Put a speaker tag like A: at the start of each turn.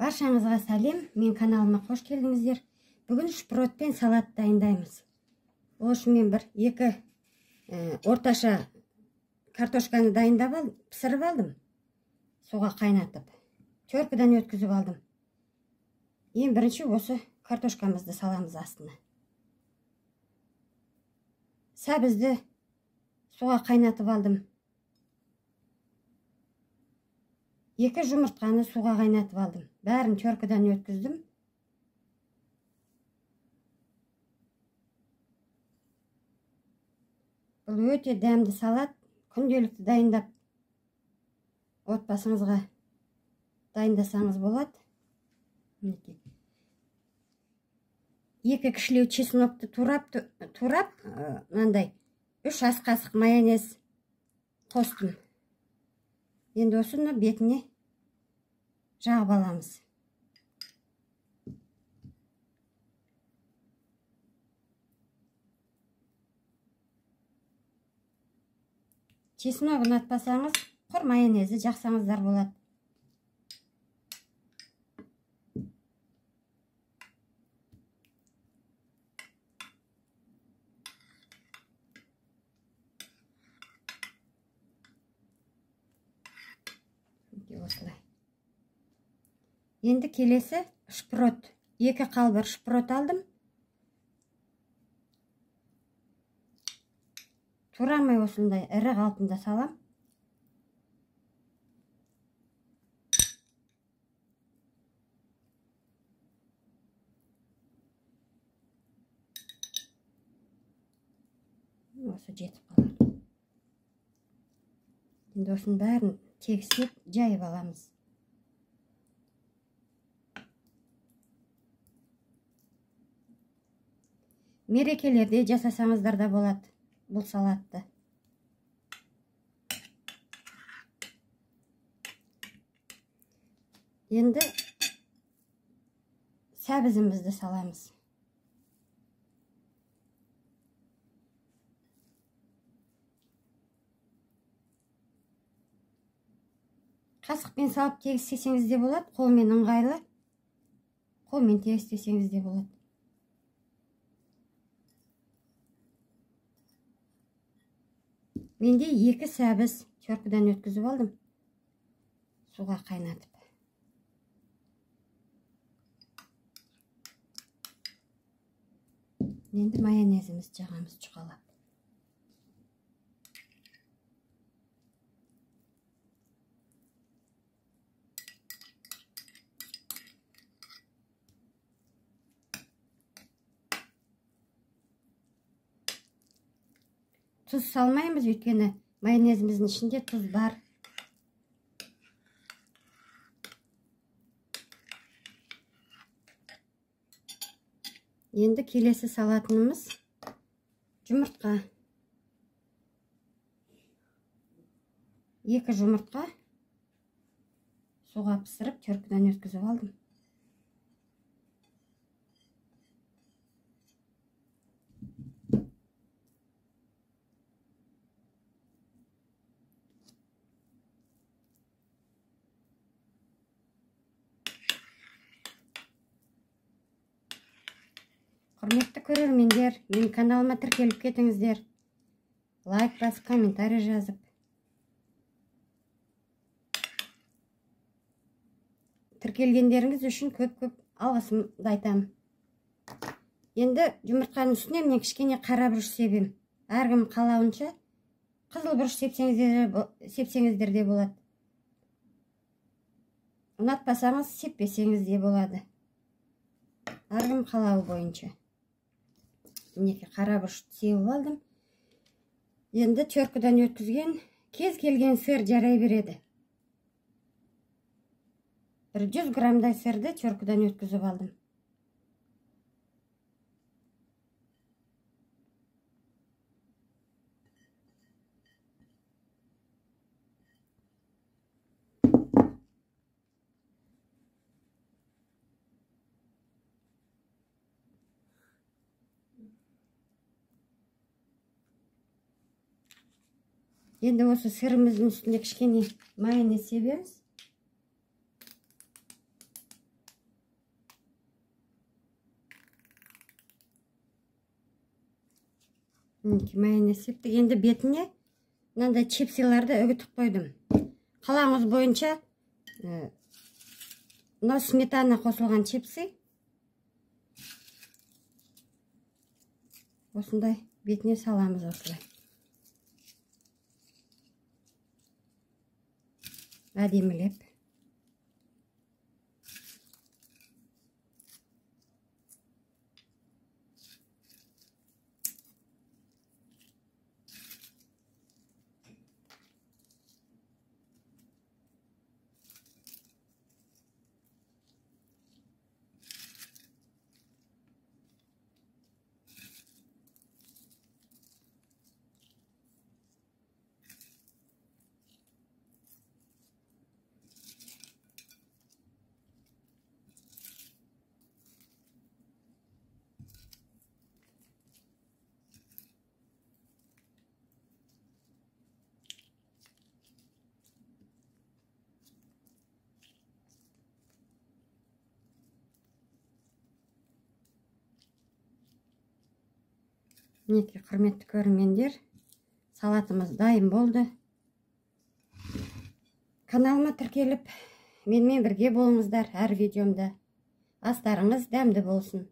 A: Баршаңызға сәлем, мен каналыма қош келдіңіздер. Бүгін шпротпен салат дайындаймыз. Ол үшін мен екі орташа картошканы дайындап пісіріп алдым. Суға қайнатып. Теркіден өткізіп алдым. Ең бірінші осы картошкамызды саламыз астына. Сәбізді суға қайнатып алдым. 2 жұмыртқаны суға қайнатып алдым. Бәрін теркіден өткіздім. Бұл өте дәмді салат. Күнделікті дайындап отбасыңызға дайындасаңыз болады. 2 кішілеу чеснокты турап, мынандай 3 ас қасық майонез қостым. Енді осыны бетіне жағып аламыз. Чесногын ұнатпасаңыз, құр майонезді жақсаңыздар болады. Осылай. Енді келесі шпрот. 2 қалбыр шпрот алдым. Турамай осындай ірі қалпында салам. Осы жетіп қалады. Енді осының бәрін тегістеп жайып аламыз. Мерекелерде жасасаңыздар да болады бұл салатты. Енді сәбізімізді саламыз. Қасықпен салып тегістесеңіз де болады, қолмен ыңғайлы. Қолмен тегістесеңіз де болады. Менде 2 сәбіз теркіден өткізіп алдым. Суға қайнатып. Енді майонезіміз жағамыз жұқалап. Тұз салмаймыз, өйткені майонезіміздің ішінде тұз бар. Енді келесі салатынымыз жұмыртқа. 2 жұмыртқа суға пісіріп, теркіден өткізіп алдым. Құрметті көрермендер, менің каналыма тіркеліп кетіңіздер. Лайк басып, комментарий жазып. Тіркелгендеріңіз үшін көп алғысымды айтамын. Енді жұмыртқаның үстіне мен кішкене қара бұрыш себем. Әркім қалауынша қызыл бұрыш сепсеңіздер де болады. Ұнатпасаңыз сеппесеңіз де болады. Әркім қалауы бойынша. Мінеки қара бұрышты сеуіп алдым. Енді теркіден өткізген кез келген сыр жарай береді. 100 грамдай сырды теркіден өткізіп алдым. Енді осы сырымыздың үстіне кішкене майонез себеміз. Мінекей майонез септік. Енді бетіне мынандай чипсиларды үгітіп қойдым. Қалаңыз бойынша мынау сметана қосылған чипсы. Осындай бетіне саламыз осылай. Әдемілеп. Мінекей құрметті көрермендер, салатымыз дайын болды. Каналыма тіркеліп, менімен бірге болыңыздар әр видеомда. Астарыңыз дәмді болсын.